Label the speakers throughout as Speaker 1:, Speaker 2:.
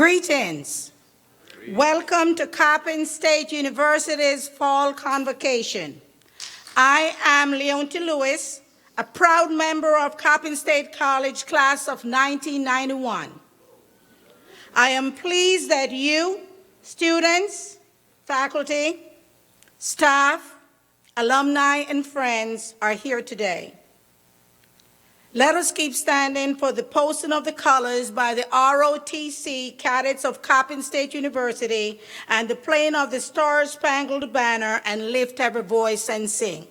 Speaker 1: Greetings. Welcome to Coppin State University's Fall Convocation. I am Leontie Lewis, a proud member of Coppin State College class of 1991. I am pleased that you, students, faculty, staff, alumni, and friends are here today. Let us keep standing for the posting of the colors by the ROTC cadets of Coppin State University and the playing of the Star-Spangled Banner, and lift every voice and sing.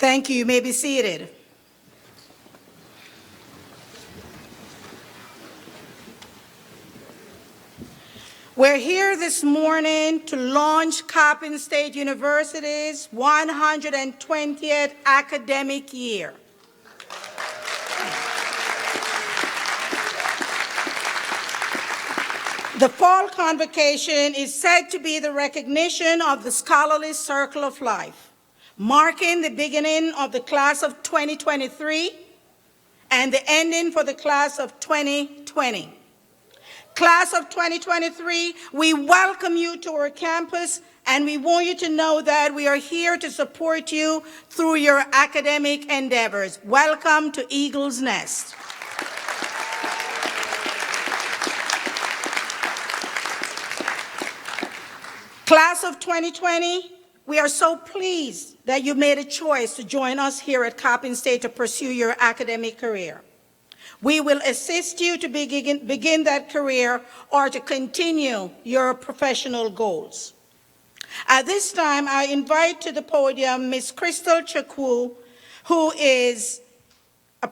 Speaker 1: Thank you. You may be seated. We're here this morning to launch Coppin State University's 120th academic year. The Fall Convocation is said to be the recognition of the scholarly circle of life, marking the beginning of the class of 2023 and the ending for the class of 2020. Class of 2023, we welcome you to our campus, and we want you to know that we are here to support you through your academic endeavors. Welcome to Eagle's Nest. Class of 2020, we are so pleased that you made a choice to join us here at Coppin State to pursue your academic career. We will assist you to begin that career or to continue your professional goals. At this time, I invite to the podium Ms. Crystal Chukwu, who is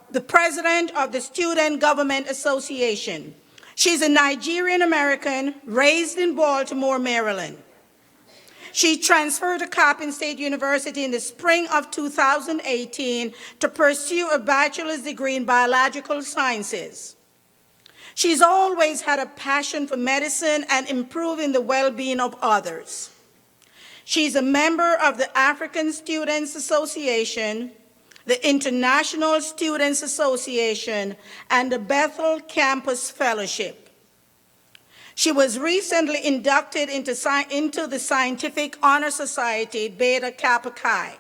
Speaker 1: the president of the Student Government Association. She's a Nigerian American raised in Baltimore, Maryland. She transferred to Coppin State University in the spring of 2018 to pursue a bachelor's degree in biological sciences. She's always had a passion for medicine and improving the well-being of others. She's a member of the African Students Association, the International Students Association, and the Bethel Campus Fellowship. She was recently inducted into the Scientific Honor Society, Beta Kappa Chi.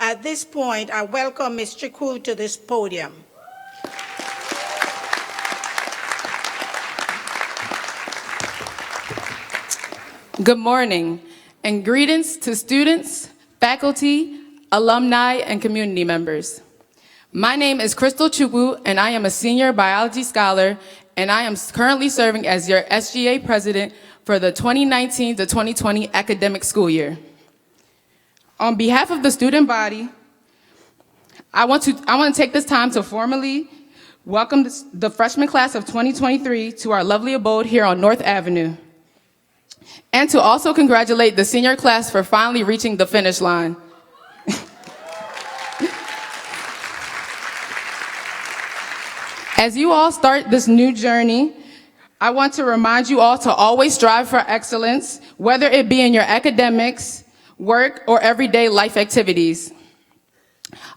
Speaker 1: At this point, I welcome Ms. Chukwu to this podium.
Speaker 2: Good morning, and greetings to students, faculty, alumni, and community members. My name is Crystal Chukwu, and I am a senior biology scholar, and I am currently serving as your SGA president for the 2019 to 2020 academic school year. On behalf of the student body, I want to take this time to formally welcome the freshman class of 2023 to our lovely abode here on North Avenue, and to also congratulate the senior class for finally reaching the finish line. As you all start this new journey, I want to remind you all to always strive for excellence, whether it be in your academics, work, or everyday life activities.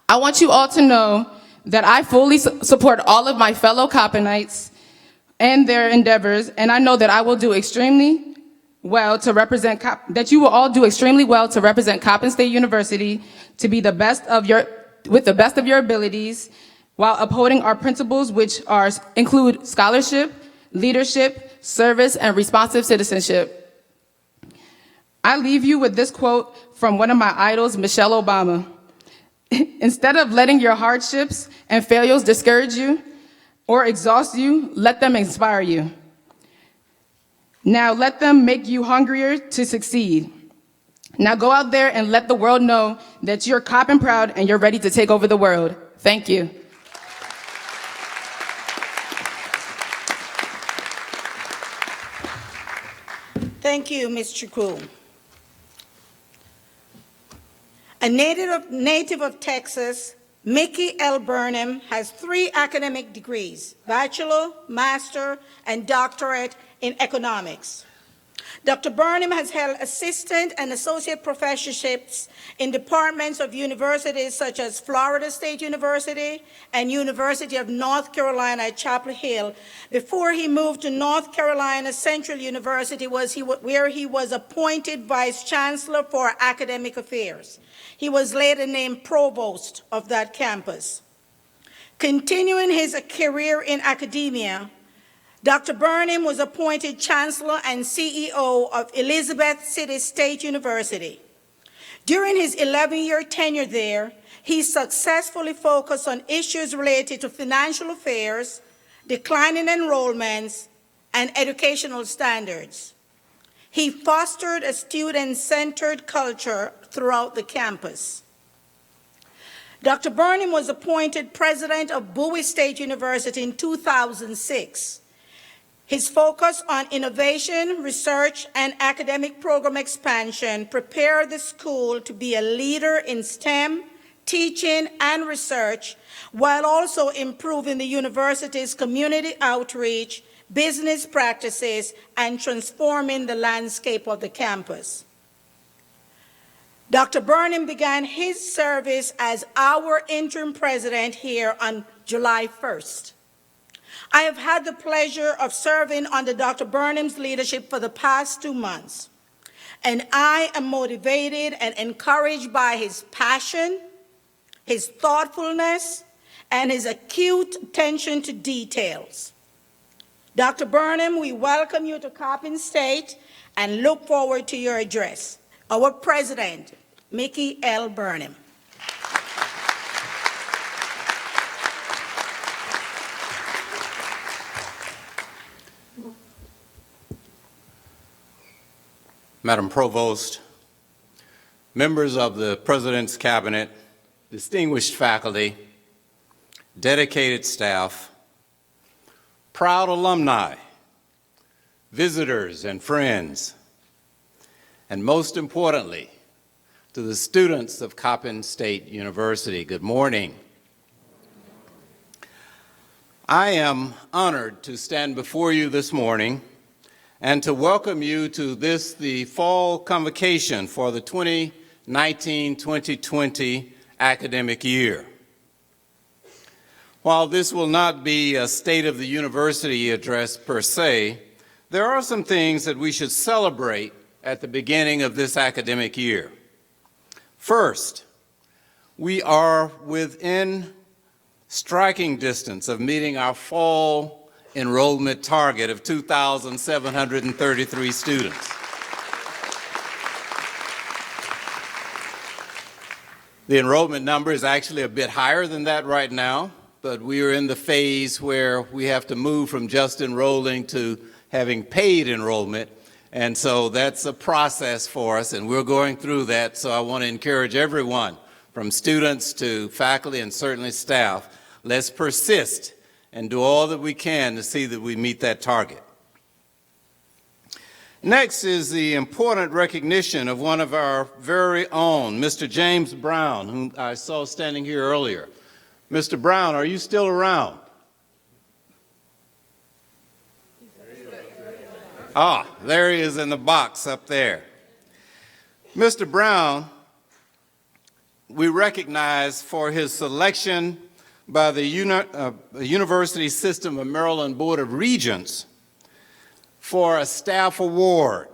Speaker 2: I want you all to know that I fully support all of my fellow Coppinites and their endeavors, and I know that I will do extremely well to represent, that you will all do extremely well to represent Coppin State University to be with the best of your abilities, while upholding our principles, which include scholarship, leadership, service, and responsive citizenship. I leave you with this quote from one of my idols, Michelle Obama. Instead of letting your hardships and failures discourage you or exhaust you, let them inspire you. Now let them make you hungrier to succeed. Now go out there and let the world know that you're Coppin proud and you're ready to take over the world. Thank you.
Speaker 1: Thank you, Ms. Chukwu. A native of Texas, Micki El Burnham has 3 academic degrees, bachelor, master, and doctorate in economics. Dr. Burnham has held assistant and associate professorships in departments of universities such as Florida State University and University of North Carolina at Chapel Hill before he moved to North Carolina Central University, where he was appointed vice chancellor for academic affairs. He was later named provost of that campus. Continuing his career in academia, Dr. Burnham was appointed Chancellor and CEO of Elizabeth City State University. During his 11-year tenure there, he successfully focused on issues related to financial affairs, declining enrollments, and educational standards. He fostered a student-centered culture throughout the campus. Dr. Burnham was appointed president of Bowie State University in 2006. His focus on innovation, research, and academic program expansion prepared the school to be a leader in STEM, teaching, and research, while also improving the university's community outreach, business practices, and transforming the landscape of the campus. Dr. Burnham began his service as our interim president here on July 1st. I have had the pleasure of serving under Dr. Burnham's leadership for the past 2 months, and I am motivated and encouraged by his passion, his thoughtfulness, and his acute attention to details. Dr. Burnham, we welcome you to Coppin State and look forward to your address. Our president, Micki El Burnham.
Speaker 3: Madam Provost, members of the President's Cabinet, distinguished faculty, dedicated staff, proud alumni, visitors and friends, and most importantly, to the students of Coppin State University, good morning. I am honored to stand before you this morning and to welcome you to this, the fall convocation for the 2019-2020 academic year. While this will not be a State of the University address per se, there are some things that we should celebrate at the beginning of this academic year. First, we are within striking distance of meeting our fall enrollment target of 2,733 students. The enrollment number is actually a bit higher than that right now, but we are in the phase where we have to move from just enrolling to having paid enrollment, and so that's a process for us, and we're going through that, so I want to encourage everyone, from students to faculty and certainly staff, let's persist and do all that we can to see that we meet that target. Next is the important recognition of one of our very own, Mr. James Brown, whom I saw standing here earlier. Mr. Brown, are you still around? Ah, there he is in the box up there. Mr. Brown, we recognize for his selection by the University System of Maryland Board of Regents for a staff award.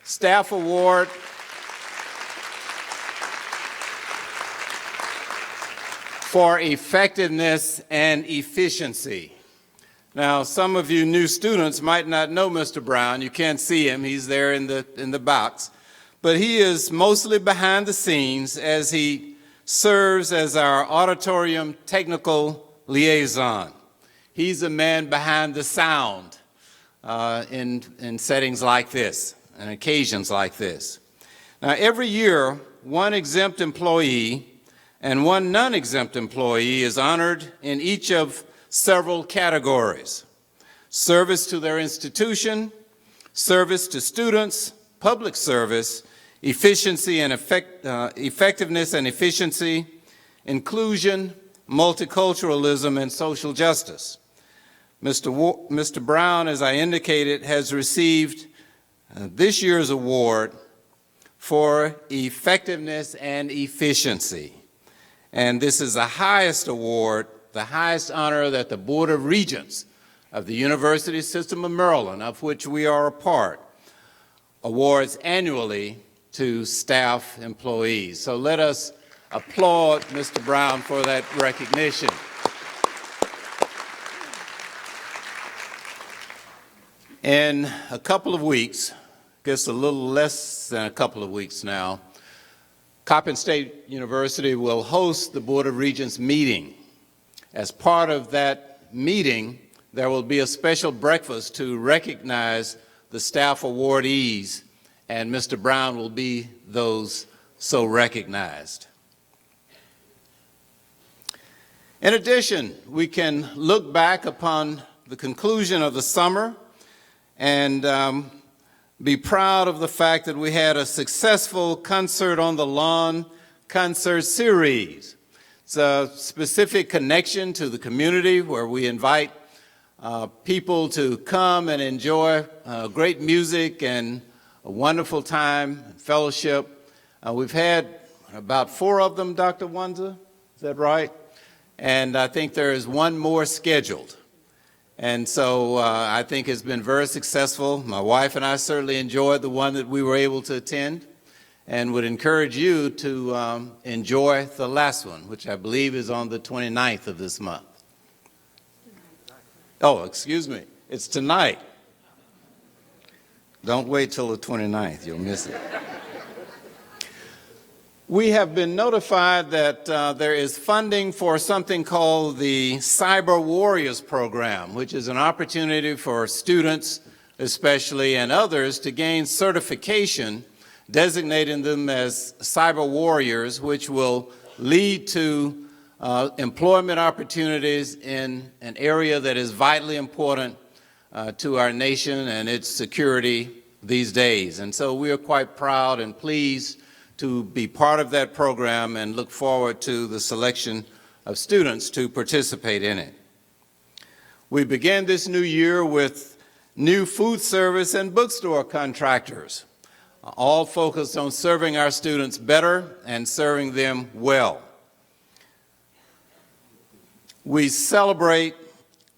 Speaker 3: Staff award for effectiveness and efficiency. Now, some of you new students might not know Mr. Brown. You can't see him. He's there in the box. But he is mostly behind the scenes as he serves as our auditorium technical liaison. He's a man behind the sound in settings like this and occasions like this. Now, every year, one exempt employee and one non-exempt employee is honored in each of several categories: service to their institution, service to students, public service, efficiency and effectiveness and efficiency, inclusion, multiculturalism, and social justice. Mr. Brown, as I indicated, has received this year's award for effectiveness and efficiency. And this is the highest award, the highest honor that the Board of Regents of the University System of Maryland, of which we are a part, awards annually to staff employees. So let us applaud Mr. Brown for that recognition. In a couple of weeks, I guess a little less than a couple of weeks now, Coppin State University will host the Board of Regents meeting. As part of that meeting, there will be a special breakfast to recognize the staff awardees, and Mr. Brown will be those so recognized. In addition, we can look back upon the conclusion of the summer and be proud of the fact that we had a successful Concert on the Lawn concert series. It's a specific connection to the community where we invite people to come and enjoy great music and a wonderful time, fellowship. We've had about 4 of them, Dr. Wanza, is that right? And I think there is one more scheduled. And so I think it's been very successful. My wife and I certainly enjoyed the one that we were able to attend and would encourage you to enjoy the last one, which I believe is on the 29th of this month. Oh, excuse me, it's tonight. Don't wait till the 29th, you'll miss it. We have been notified that there is funding for something called the Cyber Warriors Program, which is an opportunity for students, especially, and others to gain certification, designating them as cyber warriors, which will lead to employment opportunities in an area that is vitally important to our nation and its security these days. And so we are quite proud and pleased to be part of that program and look forward to the selection of students to participate in it. We began this new year with new food service and bookstore contractors, all focused on serving our students better and serving them well. We celebrate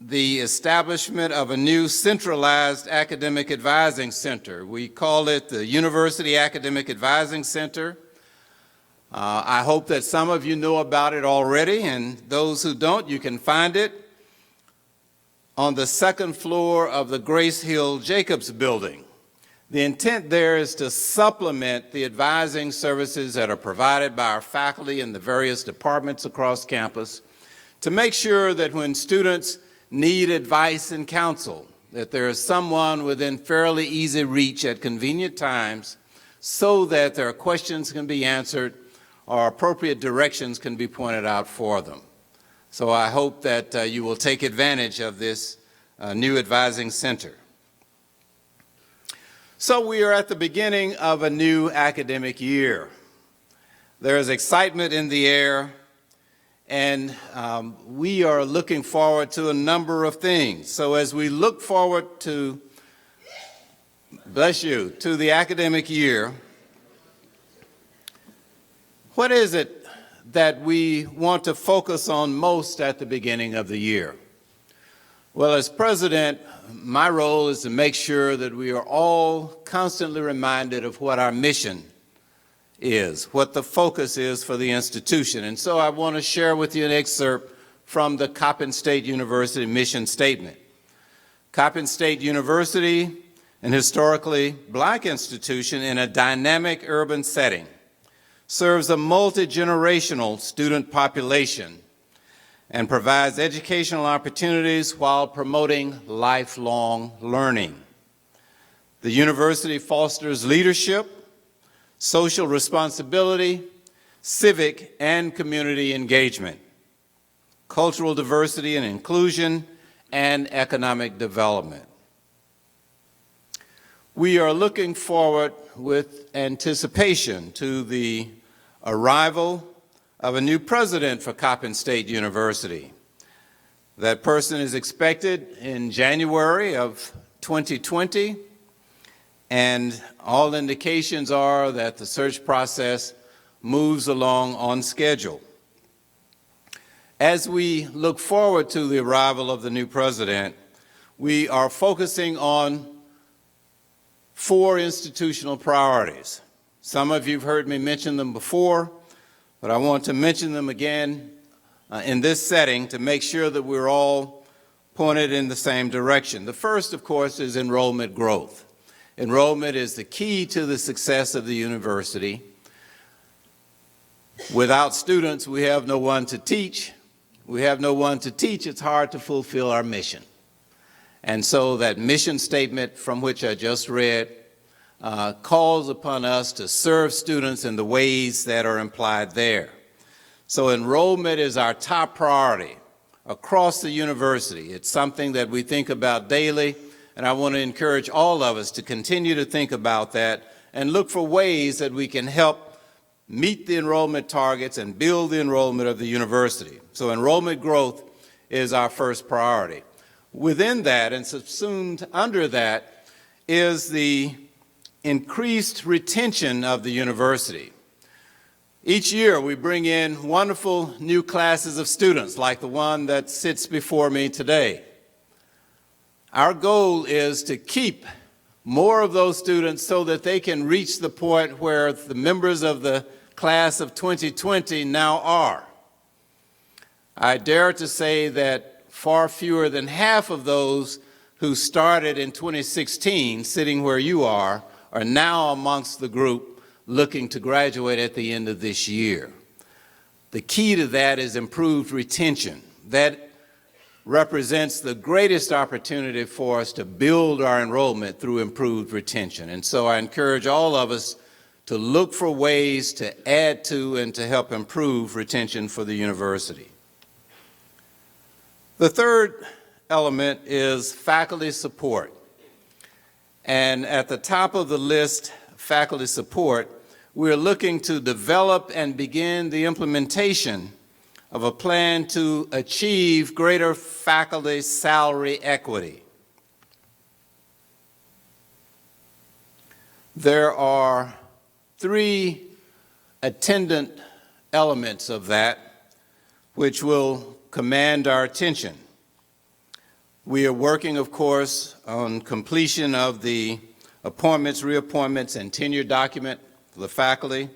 Speaker 3: the establishment of a new centralized academic advising center. We call it the University Academic Advising Center. I hope that some of you know about it already, and those who don't, you can find it on the 2nd floor of the Grace Hill Jacobs building. The intent there is to supplement the advising services that are provided by our faculty in the various departments across campus to make sure that when students need advice and counsel, that there is someone within fairly easy reach at convenient times so that their questions can be answered or appropriate directions can be pointed out for them. So I hope that you will take advantage of this new advising center. So we are at the beginning of a new academic year. There is excitement in the air, and we are looking forward to a number of things. So as we look forward to, bless you, to the academic year, what is it that we want to focus on most at the beginning of the year? Well, as president, my role is to make sure that we are all constantly reminded of what our mission is, what the focus is for the institution. And so I want to share with you an excerpt from the Coppin State University mission statement. Coppin State University, an historically black institution in a dynamic urban setting, serves a multi-generational student population and provides educational opportunities while promoting lifelong learning. The university fosters leadership, social responsibility, civic and community engagement, cultural diversity and inclusion, and economic development. We are looking forward with anticipation to the arrival of a new president for Coppin State University. That person is expected in January of 2020, and all indications are that the search process moves along on schedule. As we look forward to the arrival of the new president, we are focusing on 4 institutional priorities. Some of you have heard me mention them before, but I want to mention them again in this setting to make sure that we're all pointed in the same direction. The first, of course, is enrollment growth. Enrollment is the key to the success of the university. Without students, we have no one to teach. We have no one to teach, it's hard to fulfill our mission. And so that mission statement from which I just read calls upon us to serve students in the ways that are implied there. So enrollment is our top priority across the university. It's something that we think about daily, and I want to encourage all of us to continue to think about that and look for ways that we can help meet the enrollment targets and build the enrollment of the university. So enrollment growth is our first priority. Within that and subsumed under that is the increased retention of the university. Each year we bring in wonderful new classes of students like the one that sits before me today. Our goal is to keep more of those students so that they can reach the point where the members of the class of 2020 now are. I dare to say that far fewer than half of those who started in 2016, sitting where you are now amongst the group looking to graduate at the end of this year. The key to that is improved retention. That represents the greatest opportunity for us to build our enrollment through improved retention. And so I encourage all of us to look for ways to add to and to help improve retention for the university. The third element is faculty support. And at the top of the list, faculty support, we're looking to develop and begin the implementation of a plan to achieve greater faculty salary equity. There are 3 attendant elements of that which will command our attention. We are working, of course, on completion of the appointments, reappointments, and tenure document for the faculty.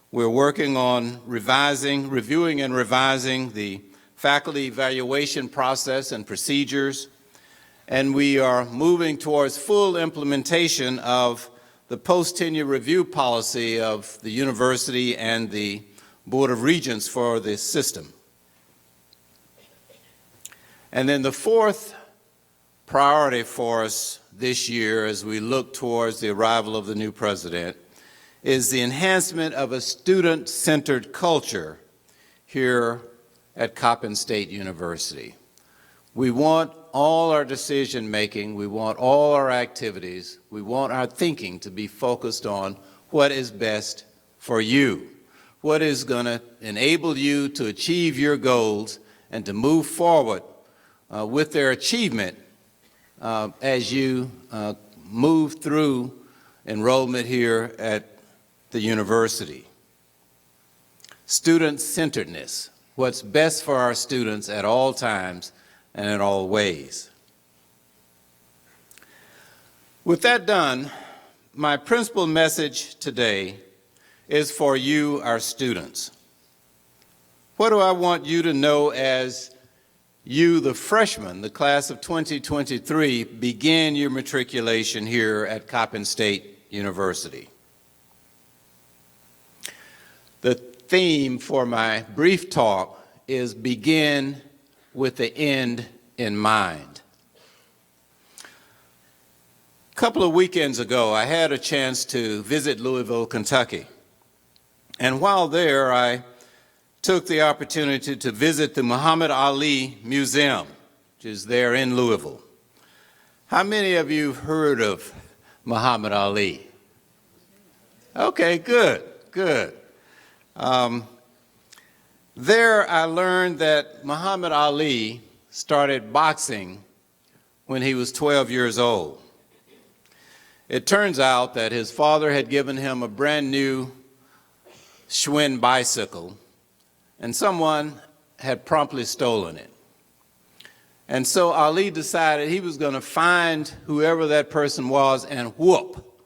Speaker 3: We're working on reviewing and revising the faculty evaluation process and procedures, and we are moving towards full implementation of the post-tenure review policy of the university and the Board of Regents for the system. And then the fourth priority for us this year as we look towards the arrival of the new president is the enhancement of a student-centered culture here at Coppin State University. We want all our decision-making, we want all our activities, we want our thinking to be focused on what is best for you, what is going to enable you to achieve your goals and to move forward with their achievement as you move through enrollment here at the university. Student-centeredness, what's best for our students at all times and in all ways. With that done, my principal message today is for you, our students. What do I want you to know as you, the freshmen, the class of 2023, begin your matriculation here at Coppin State University? The theme for my brief talk is begin with the end in mind. A couple of weekends ago, I had a chance to visit Louisville, Kentucky. And while there, I took the opportunity to visit the Muhammad Ali Museum, which is there in Louisville. How many of you have heard of Muhammad Ali? Okay, good, good. There I learned that Muhammad Ali started boxing when he was 12 years old. It turns out that his father had given him a brand new Schwinn bicycle, and someone had promptly stolen it. And so Ali decided he was going to find whoever that person was and whoop,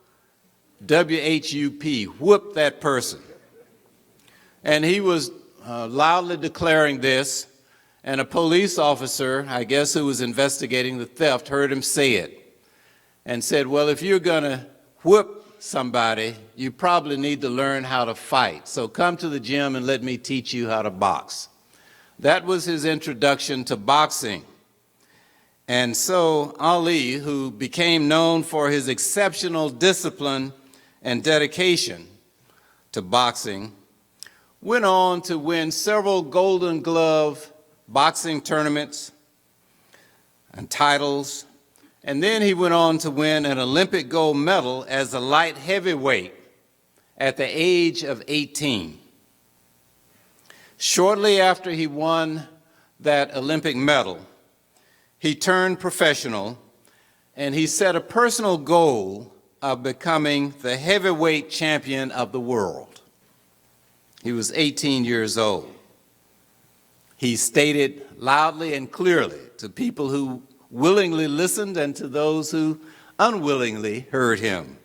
Speaker 3: W-H-U-P, whoop that person. And he was loudly declaring this, and a police officer, I guess who was investigating the theft, heard him say it and said, well, if you're going to whoop somebody, you probably need to learn how to fight. So come to the gym and let me teach you how to box. That was his introduction to boxing. And so Ali, who became known for his exceptional discipline and dedication to boxing, went on to win several Golden Glove boxing tournaments and titles, and then he went on to win an Olympic gold medal as a light heavyweight at the age of 18. Shortly after he won that Olympic medal, he turned professional, and he set a personal goal of becoming the heavyweight champion of the world. He was 18 years old. He stated loudly and clearly to people who willingly listened and to those who unwillingly heard him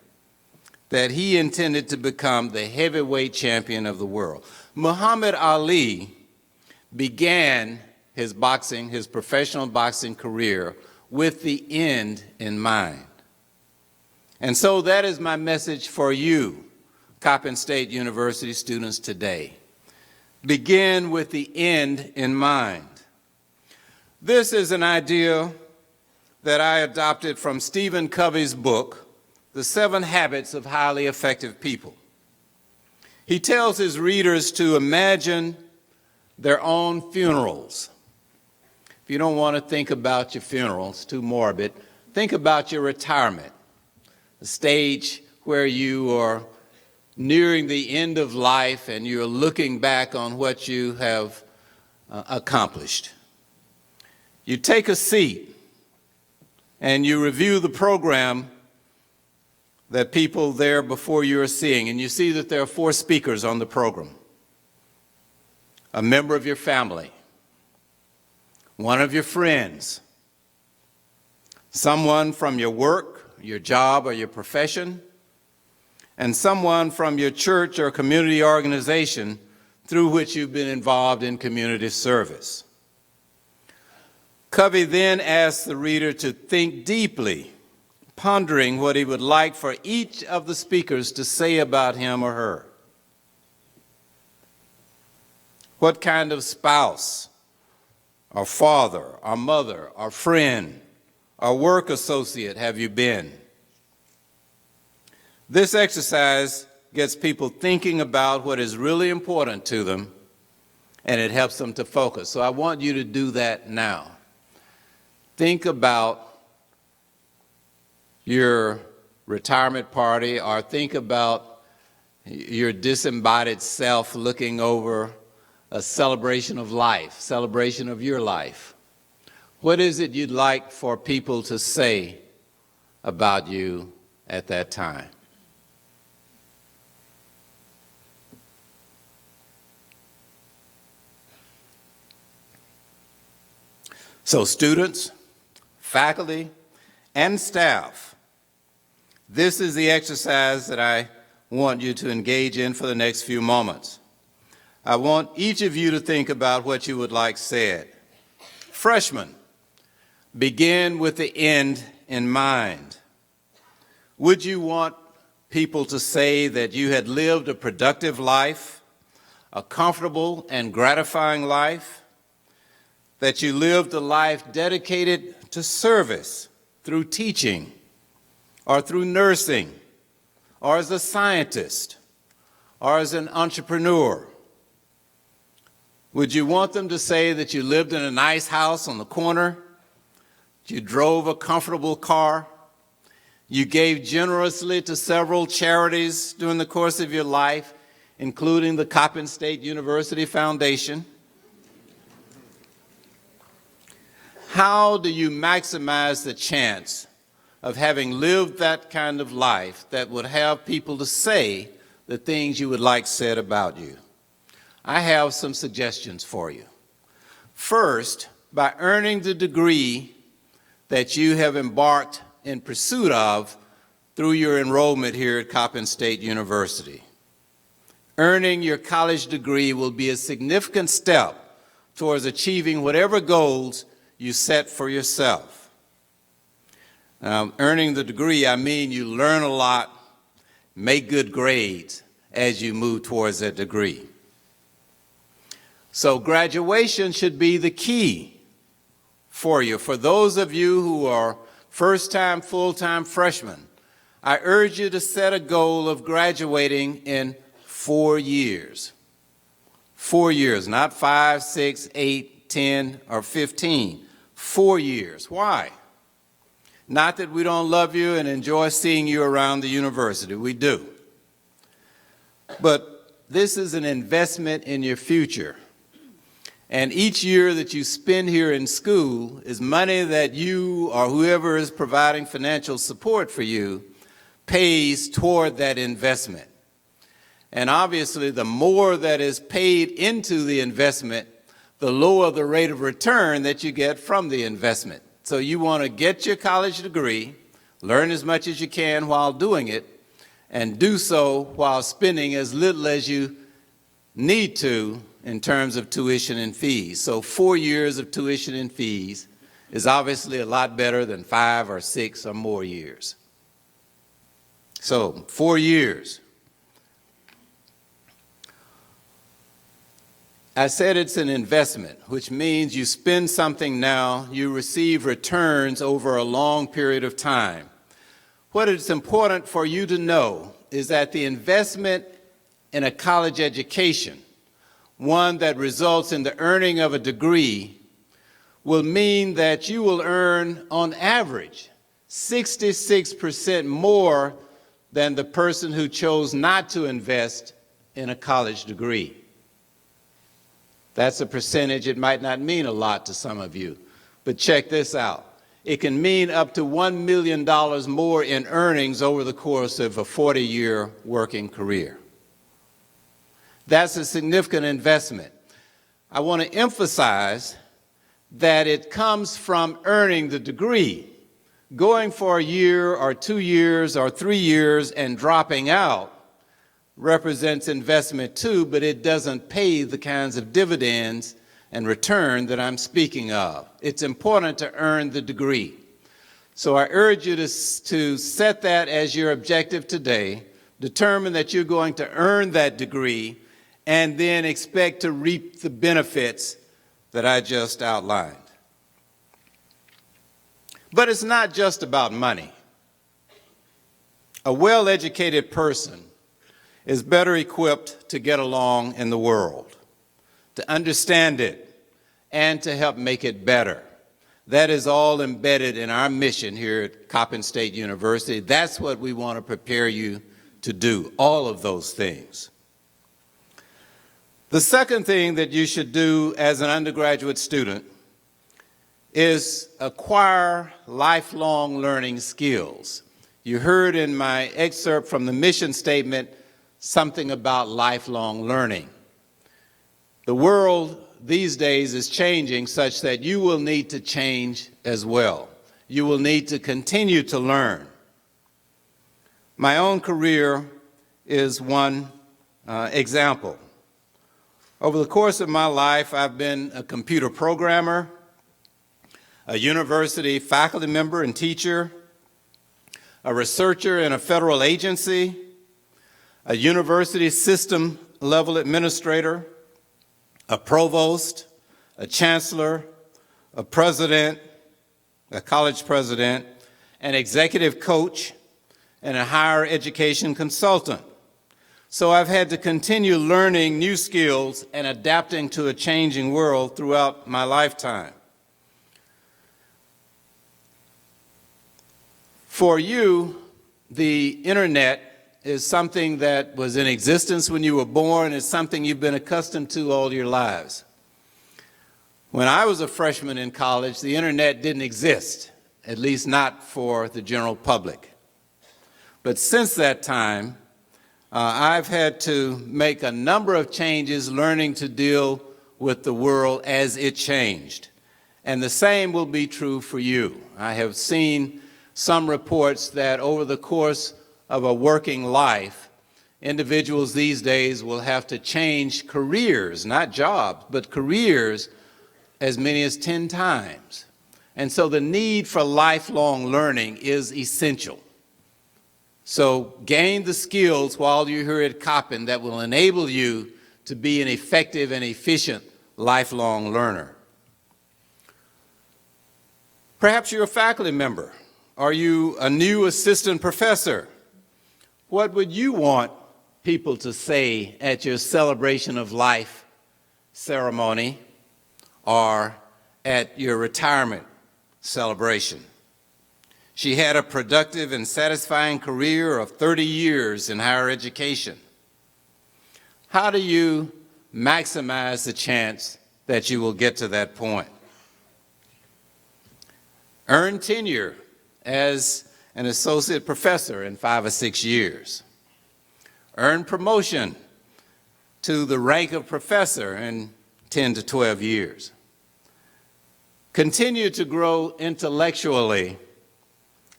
Speaker 3: that he intended to become the heavyweight champion of the world. Muhammad Ali began his professional boxing career with the end in mind. And so that is my message for you, Coppin State University students today. Begin with the end in mind. This is an idea that I adopted from Stephen Covey's book, The 7 Habits of Highly Effective People. He tells his readers to imagine their own funerals. If you don't want to think about your funeral, it's too morbid, think about your retirement, the stage where you are nearing the end of life and you're looking back on what you have accomplished. You take a seat and you review the program that people there before you are seeing, and you see that there are 4 speakers on the program. A member of your family, one of your friends, someone from your work, your job, or your profession, and someone from your church or community organization through which you've been involved in community service. Covey then asks the reader to think deeply, pondering what he would like for each of the speakers to say about him or her. What kind of spouse, or father, or mother, or friend, or work associate have you been? This exercise gets people thinking about what is really important to them, and it helps them to focus. So I want you to do that now. Think about your retirement party, or think about your disembodied self looking over a celebration of life, celebration of your life. What is it you'd like for people to say about you at that time? So students, faculty, and staff, this is the exercise that I want you to engage in for the next few moments. I want each of you to think about what you would like said. Freshmen, begin with the end in mind. Would you want people to say that you had lived a productive life, a comfortable and gratifying life, that you lived a life dedicated to service through teaching, or through nursing, or as a scientist, or as an entrepreneur? Would you want them to say that you lived in a nice house on the corner, you drove a comfortable car, you gave generously to several charities during the course of your life, including the Coppin State University Foundation? How do you maximize the chance of having lived that kind of life that would have people to say the things you would like said about you? I have some suggestions for you. First, by earning the degree that you have embarked in pursuit of through your enrollment here at Coppin State University. Earning your college degree will be a significant step towards achieving whatever goals you set for yourself. Now, earning the degree, I mean you learn a lot, make good grades as you move towards that degree. So graduation should be the key for you. For those of you who are first-time, full-time freshmen, I urge you to set a goal of graduating in 4 years. 4 years, not 5, 6, 8, 10, or 15. 4 years. Why? Not that we don't love you and enjoy seeing you around the university. We do. But this is an investment in your future. And each year that you spend here in school is money that you or whoever is providing financial support for you pays toward that investment. And obviously, the more that is paid into the investment, the lower the rate of return that you get from the investment. So you want to get your college degree, learn as much as you can while doing it, and do so while spending as little as you need to in terms of tuition and fees. So 4 years of tuition and fees is obviously a lot better than 5 or 6 or more years. So 4 years. I said it's an investment, which means you spend something now, you receive returns over a long period of time. What is important for you to know is that the investment in a college education, one that results in the earning of a degree, will mean that you will earn, on average, 66% more than the person who chose not to invest in a college degree. That's a percentage. It might not mean a lot to some of you, but check this out. It can mean up to $1 million more in earnings over the course of a 40-year working career. That's a significant investment. I want to emphasize that it comes from earning the degree. Going for a year or 2 years or 3 years and dropping out represents investment too, but it doesn't pay the kinds of dividends and return that I'm speaking of. It's important to earn the degree. So I urge you to set that as your objective today, determine that you're going to earn that degree, and then expect to reap the benefits that I just outlined. But it's not just about money. A well-educated person is better equipped to get along in the world, to understand it, and to help make it better. That is all embedded in our mission here at Coppin State University. That's what we want to prepare you to do, all of those things. The second thing that you should do as an undergraduate student is acquire lifelong learning skills. You heard in my excerpt from the mission statement something about lifelong learning. The world these days is changing such that you will need to change as well. You will need to continue to learn. My own career is one example. Over the course of my life, I've been a computer programmer, a university faculty member and teacher, a researcher in a federal agency, a university system level administrator, a provost, a chancellor, a president, a college president, an executive coach, and a higher education consultant. So I've had to continue learning new skills and adapting to a changing world throughout my lifetime. For you, the internet is something that was in existence when you were born. It's something you've been accustomed to all your lives. When I was a freshman in college, the internet didn't exist, at least not for the general public. But since that time, I've had to make a number of changes learning to deal with the world as it changed. And the same will be true for you. I have seen some reports that over the course of a working life, individuals these days will have to change careers, not jobs, but careers as many as 10 times. And so the need for lifelong learning is essential. So gain the skills while you're here at Coppin that will enable you to be an effective and efficient lifelong learner. Perhaps you're a faculty member. Are you a new assistant professor? What would you want people to say at your celebration of life ceremony or at your retirement celebration. She had a productive and satisfying career of 30 years in higher education. How do you maximize the chance that you will get to that point? Earn tenure as an associate professor in 5 or 6 years. Earn promotion to the rank of professor in 10 to 12 years. Continue to grow intellectually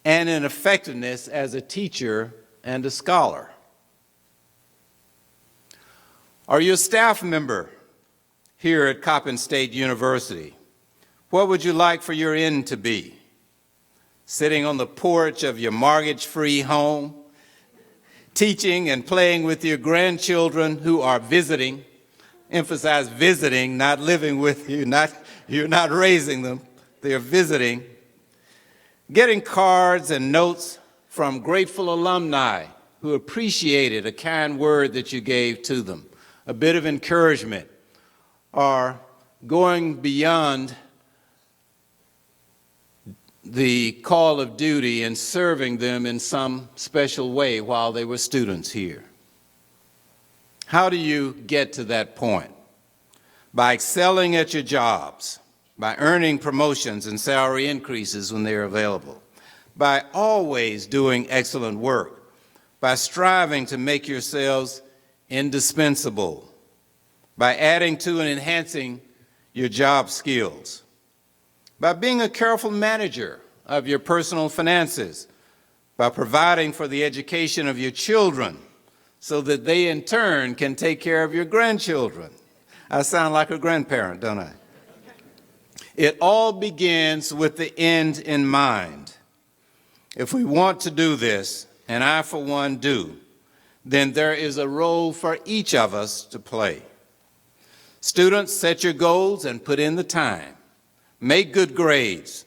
Speaker 3: and in effectiveness as a teacher and a scholar. Are you a staff member here at Coppin State University? What would you like for your end to be? Sitting on the porch of your mortgage-free home, teaching and playing with your grandchildren who are visiting, emphasize visiting, not living with you, you're not raising them, they're visiting. Getting cards and notes from grateful alumni who appreciated a kind word that you gave to them, a bit of encouragement, or going beyond the call of duty and serving them in some special way while they were students here. How do you get to that point? By excelling at your jobs, by earning promotions and salary increases when they're available, by always doing excellent work, by striving to make yourselves indispensable, by adding to and enhancing your job skills, by being a careful manager of your personal finances, by providing for the education of your children so that they in turn can take care of your grandchildren. I sound like a grandparent, don't I? It all begins with the end in mind. If we want to do this, and I for one do, then there is a role for each of us to play. Students, set your goals and put in the time. Make good grades.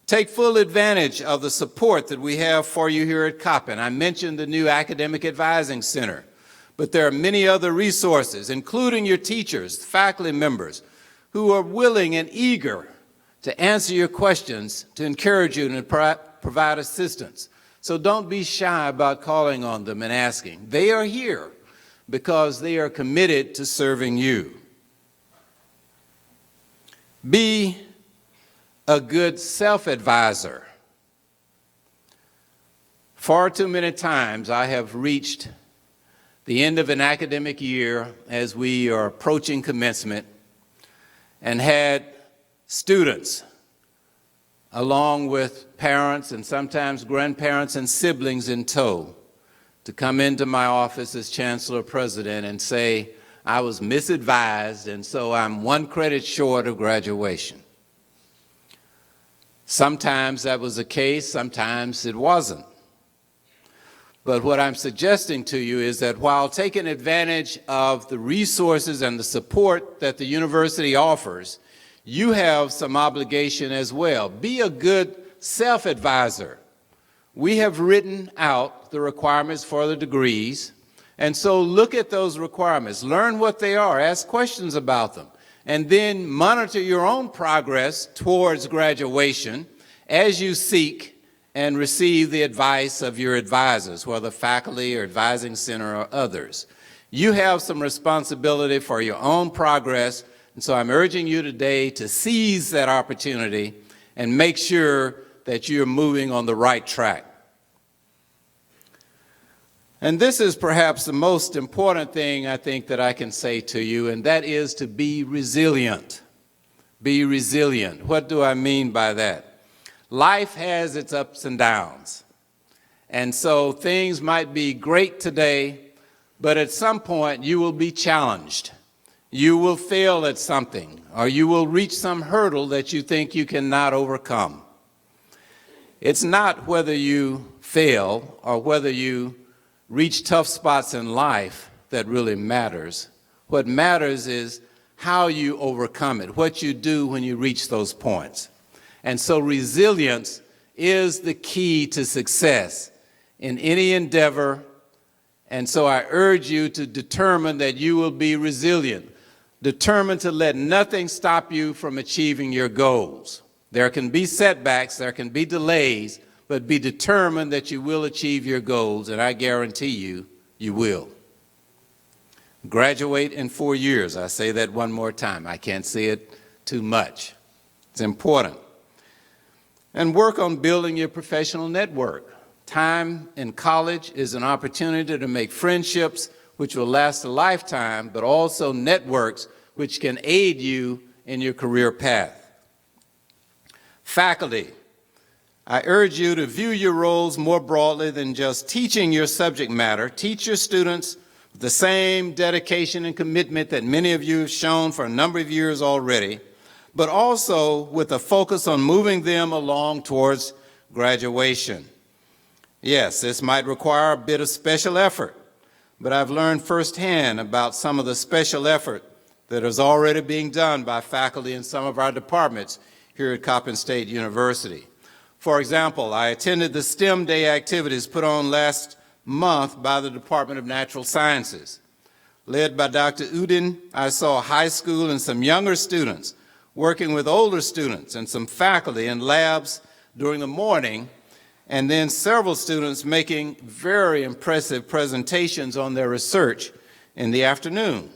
Speaker 3: Take full advantage of the support that we have for you here at Coppin. I mentioned the new Academic Advising Center, but there are many other resources, including your teachers, faculty members, who are willing and eager to answer your questions, to encourage you and provide assistance. So don't be shy about calling on them and asking. They are here because they are committed to serving you. Be a good self-advisor. Far too many times I have reached the end of an academic year as we are approaching commencement and had students, along with parents and sometimes grandparents and siblings in tow, to come into my office as Chancellor President and say, I was misadvised and so I'm 1 credit short of graduation. Sometimes that was the case, sometimes it wasn't. But what I'm suggesting to you is that while taking advantage of the resources and the support that the university offers, you have some obligation as well. Be a good self-advisor. We have written out the requirements for the degrees, and so look at those requirements. Learn what they are. Ask questions about them. And then monitor your own progress towards graduation as you seek and receive the advice of your advisors, whether faculty or advising center or others. You have some responsibility for your own progress, and so I'm urging you today to seize that opportunity and make sure that you're moving on the right track. And this is perhaps the most important thing I think that I can say to you, and that is to be resilient. Be resilient. What do I mean by that? Life has its ups and downs. And so things might be great today, but at some point you will be challenged. You will fail at something, or you will reach some hurdle that you think you cannot overcome. It's not whether you fail or whether you reach tough spots in life that really matters. What matters is how you overcome it, what you do when you reach those points. And so resilience is the key to success in any endeavor. And so I urge you to determine that you will be resilient. determined to let nothing stop you from achieving your goals. There can be setbacks, there can be delays, but be determined that you will achieve your goals, and I guarantee you, you will. Graduate in 4 years. I say that one more time. I can't say it too much. It's important. And work on building your professional network. Time in college is an opportunity to make friendships which will last a lifetime, but also networks which can aid you in your career path. Faculty, I urge you to view your roles more broadly than just teaching your subject matter. Teach your students with the same dedication and commitment that many of you have shown for a number of years already, but also with a focus on moving them along towards graduation. Yes, this might require a bit of special effort, but I've learned firsthand about some of the special effort that is already being done by faculty in some of our departments here at Coppin State University. For example, I attended the STEM Day activities put on last month by the Department of Natural Sciences. Led by Dr. Udin, I saw high school and some younger students working with older students and some faculty in labs during the morning, and then several students making very impressive presentations on their research in the afternoon.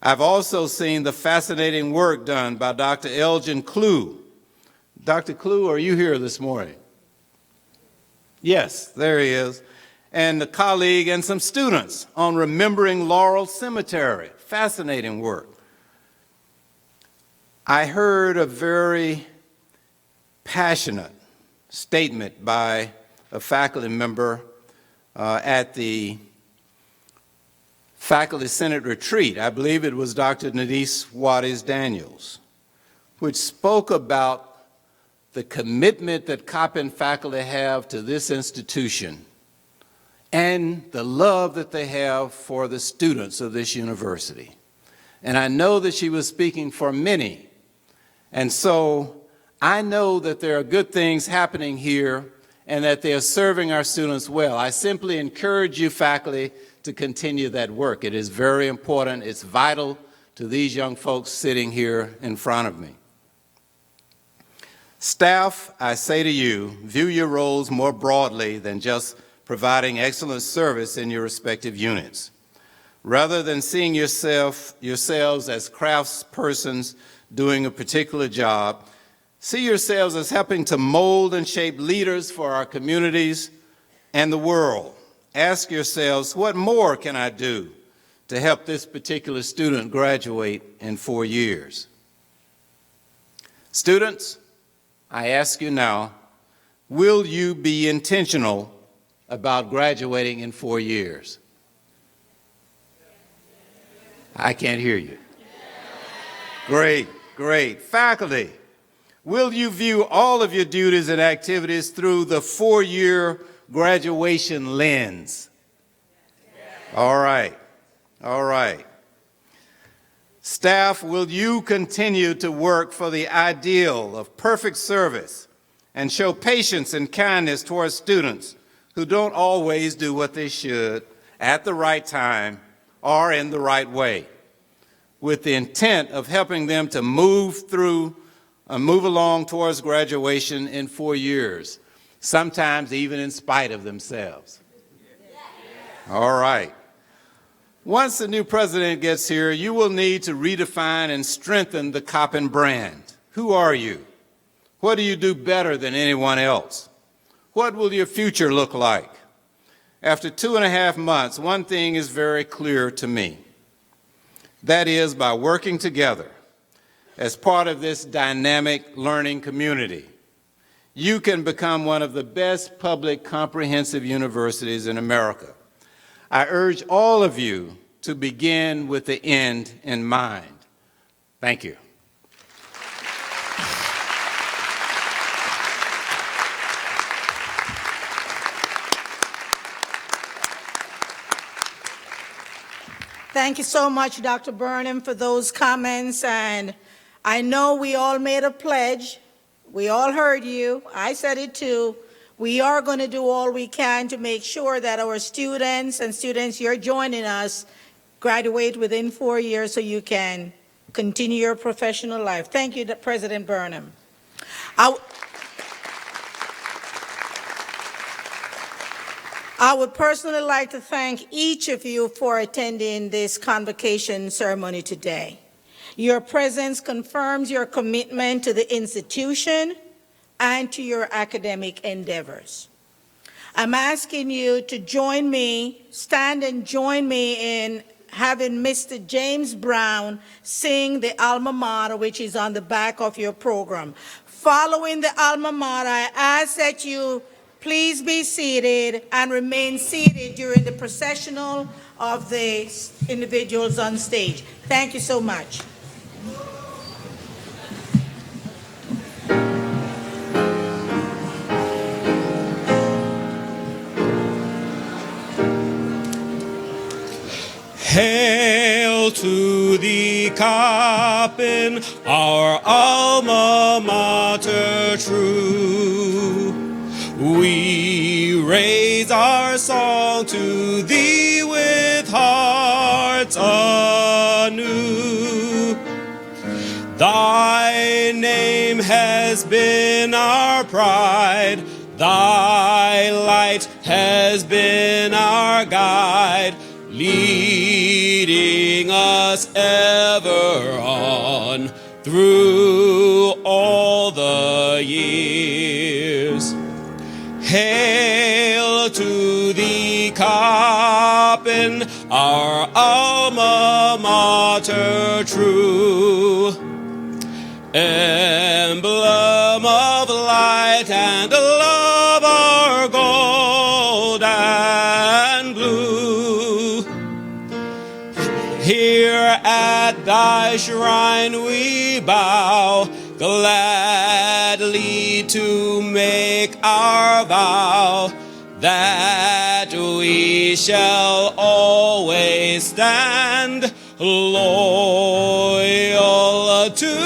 Speaker 3: I've also seen the fascinating work done by Dr. Elgin Clue. Dr. Clue, are you here this morning? Yes, there he is. And a colleague and some students on remembering Laurel Cemetery. Fascinating work. I heard a very passionate statement by a faculty member at the Faculty Senate retreat. I believe it was Dr. Nadise Wadis-Daniels, which spoke about the commitment that Coppin faculty have to this institution and the love that they have for the students of this university. And I know that she was speaking for many. And so I know that there are good things happening here and that they are serving our students well. I simply encourage you, faculty, to continue that work. It is very important. It's vital to these young folks sitting here in front of me. Staff, I say to you, view your roles more broadly than just providing excellent service in your respective units. Rather than seeing yourselves as craftspersons doing a particular job, see yourselves as helping to mold and shape leaders for our communities and the world. Ask yourselves, what more can I do to help this particular student graduate in 4 years? Students, I ask you now, will you be intentional about graduating in 4 years? I can't hear you. Great, great. Faculty, will you view all of your duties and activities through the 4-year graduation lens? All right, all right. Staff, will you continue to work for the ideal of perfect service and show patience and kindness towards students who don't always do what they should at the right time or in the right way, with the intent of helping them to move along towards graduation in 4 years, sometimes even in spite of themselves? All right. Once the new president gets here, you will need to redefine and strengthen the Coppin brand. Who are you? What do you do better than anyone else? What will your future look like? After 2.5 months, one thing is very clear to me. That is, by working together as part of this dynamic learning community, you can become one of the best public comprehensive universities in America. I urge all of you to begin with the end in mind. Thank you.
Speaker 1: Thank you so much, Dr. Burnham, for those comments. And I know we all made a pledge. We all heard you. I said it too. We are going to do all we can to make sure that our students, you're joining us, graduate within 4 years so you can continue your professional life. Thank you, President Burnham. I would personally like to thank each of you for attending this convocation ceremony today. Your presence confirms your commitment to the institution and to your academic endeavors. I'm asking you to join me, stand and join me in having Mr. James Brown sing the alma mater, which is on the back of your program. Following the alma mater, I ask that you please be seated and remain seated during the processional of the individuals on stage. Thank you so much.
Speaker 4: Hail to thee, Coppin, our alma mater true. We raise our song to thee with hearts anew. Thy name has been our pride, thy light has been our guide, leading us ever on through all the years. Hail to thee, Coppin, our alma mater true, emblem of light and love, our gold and blue. Here at thy shrine we bow, gladly to make our vow, that we shall always stand loyal to